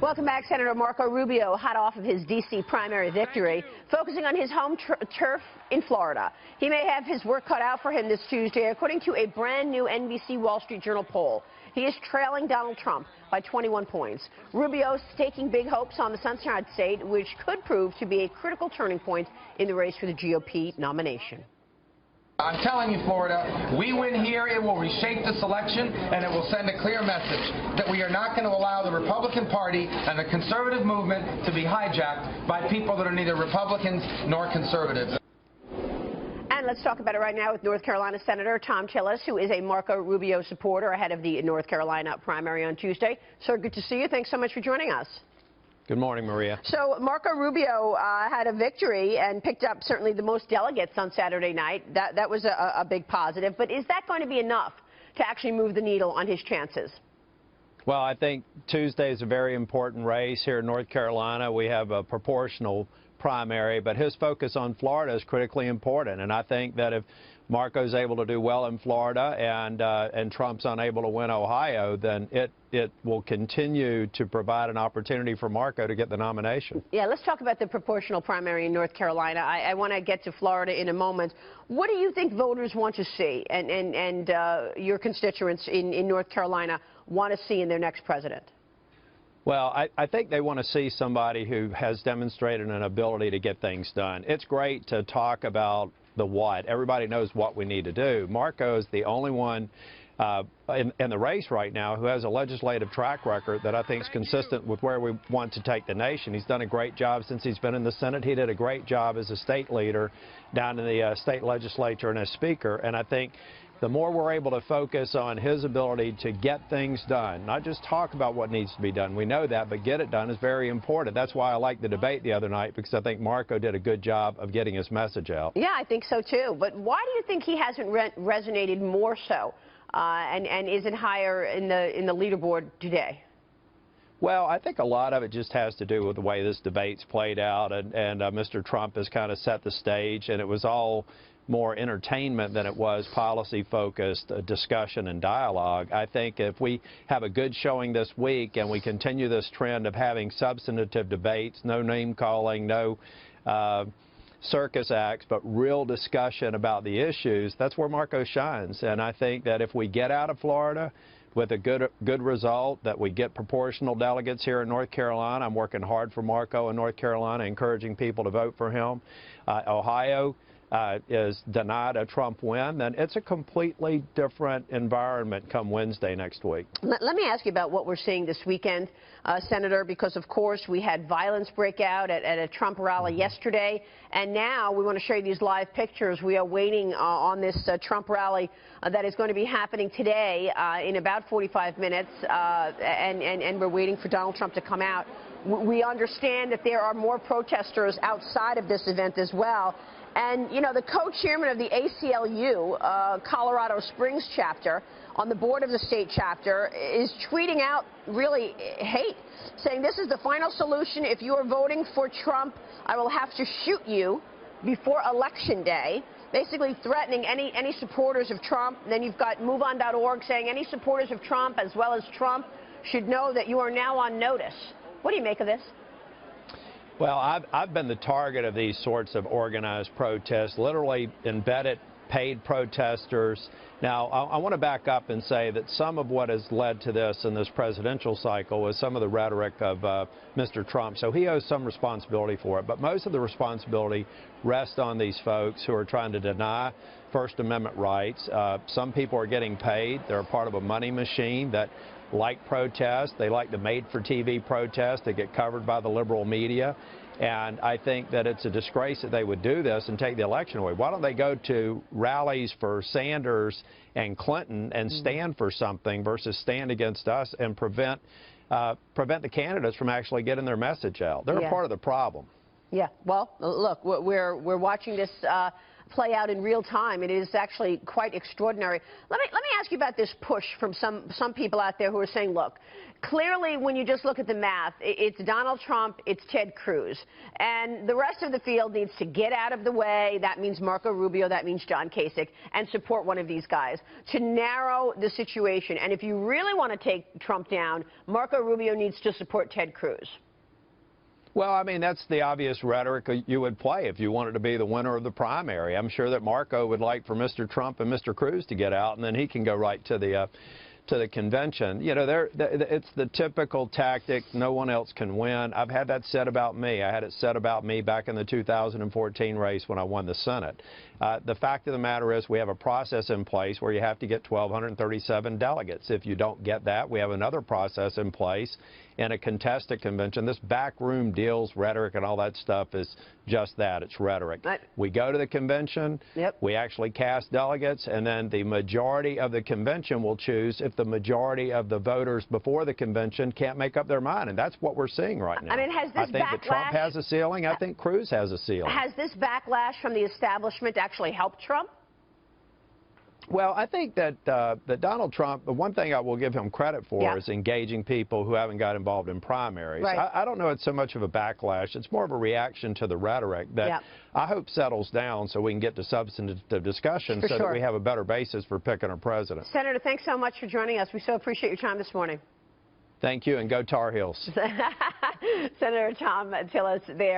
Welcome back. Senator Marco Rubio, hot off of his D.C. primary victory, focusing on his home turf in Florida. He may have his work cut out for him this Tuesday, according to a brand new NBC Wall Street Journal poll. He is trailing Donald Trump by 21 points. Rubio's staking big hopes on the Sunshine State, which could prove to be a critical turning point in the race for the GOP nomination. I'm telling you, Florida, we win here, it will reshape this election, and it will send a clear message that we are not going to allow the Republican Party and the conservative movement to be hijacked by people that are neither Republicans nor conservatives. And let's talk about it right now with North Carolina Senator Thom Tillis, who is a Marco Rubio supporter ahead of the North Carolina primary on Tuesday. Sir, good to see you. Thanks so much for joining us. Good morning, Maria. So Marco Rubio had a victory and picked up certainly the most delegates on Saturday night. That was a big positive. But is that going to be enough to actually move the needle on his chances? Well, I think Tuesday is a very important race here in North Carolina. We have a proportional primary, but his focus on Florida is critically important. And I think that if Marco's able to do well in Florida and Trump's unable to win Ohio, then it will continue to provide an opportunity for Marco to get the nomination. Yeah, let's talk about the proportional primary in North Carolina. I want to get to Florida in a moment. What do you think voters want to see and your constituents in North Carolina want to see in their next president? Well, I think they want to see somebody who has demonstrated an ability to get things done. It's great to talk about the what. Everybody knows what we need to do. Marco is the only one in the race right now who has a legislative track record that I think is consistent with where we want to take the nation. He's done a great job since he's been in the Senate. He did a great job as a state leader down in the state legislature and as speaker. And I think the more we're able to focus on his ability to get things done, not just talk about what needs to be done, we know that, but get it done is very important. That's why I liked the debate the other night, because I think Marco did a good job of getting his message out. Yeah, I think so too. But why do you think he hasn't resonated more so and isn't higher in the leaderboard today? Well, I think a lot of it just has to do with the way this debate's played out, and Mr. Trump has kind of set the stage, and it was all more entertainment than it was policy-focused discussion and dialogue. I think if we have a good showing this week and we continue this trend of having substantive debates, no name-calling, no circus acts, but real discussion about the issues, that's where Marco shines. And I think that if we get out of Florida with a good result, that we get proportional delegates here in North Carolina. I'm working hard for Marco in North Carolina, encouraging people to vote for him. Ohio is denied a Trump win, then it's a completely different environment come Wednesday next week. Let me ask you about what we're seeing this weekend, Senator, because, of course, we had violence break out at a Trump rally yesterday, and now we want to show you these live pictures. We are waiting on this Trump rally that is going to be happening today in about 45 minutes, and we're waiting for Donald Trump to come out. We understand that there are more protesters outside of this event as well. And, you know, the co-chairman of the ACLU, Colorado Springs chapter, on the board of the state chapter, is tweeting out really hate, saying this is the final solution. If you are voting for Trump, I will have to shoot you before Election Day, basically threatening any supporters of Trump. And then you've got MoveOn.org saying any supporters of Trump as well as Trump should know that you are now on notice. What do you make of this? Well, I've been the target of these sorts of organized protests, literally embedded paid protesters. Now, I want to back up and say that some of what has led to this in this presidential cycle is some of the rhetoric of Mr. Trump. So he owes some responsibility for it. But most of the responsibility rests on these folks who are trying to deny First Amendment rights. Some people are getting paid. They're a part of a money machine that like protests. They like the made-for-TV protests that get covered by the liberal media. And I think that it's a disgrace that they would do this and take the election away. Why don't they go to rallies for Sanders and Clinton and stand for something versus stand against us and prevent the candidates from actually getting their message out? They're a part of the problem. Yeah, well, look, we're watching this play out in real time. It is actually quite extraordinary. Let me ask you about this push from some people out there who are saying, look, clearly when you just look at the math, it's Donald Trump, it's Ted Cruz, and the rest of the field needs to get out of the way. That means Marco Rubio, that means John Kasich, and support one of these guys to narrow the situation. And if you really want to take Trump down, Marco Rubio needs to support Ted Cruz. Well, I mean, that's the obvious rhetoric you would play if you wanted to be the winner of the primary. I'm sure that Marco would like for Mr. Trump and Mr. Cruz to get out, and then he can go right to the convention. You know, it's the typical tactic. No one else can win. I've had that said about me. I had it said about me back in the 2014 race when I won the Senate. The fact of the matter is we have a process in place where you have to get 1,237 delegates. If you don't get that, we have another process in place in a contested convention. This backroom deals, rhetoric, and all that stuff is just that. It's rhetoric. We go to the convention, we actually cast delegates, and then the majority of the convention will choose if the majority of the voters before the convention can't make up their mind, and that's what we're seeing right now. I mean, has this I think backlash, that Trump has a ceiling. I think Cruz has a ceiling. Has this backlash from the establishment actually helped Trump? Well, I think that Donald Trump, the one thing I will give him credit for is engaging people who haven't got involved in primaries. Right. I don't know it's so much of a backlash. It's more of a reaction to the rhetoric that I hope settles down so we can get to substantive discussion that we have a better basis for picking our president. Senator, thanks so much for joining us. We so appreciate your time this morning. Thank you, and go Tar Heels. Senator Thom Tillis there.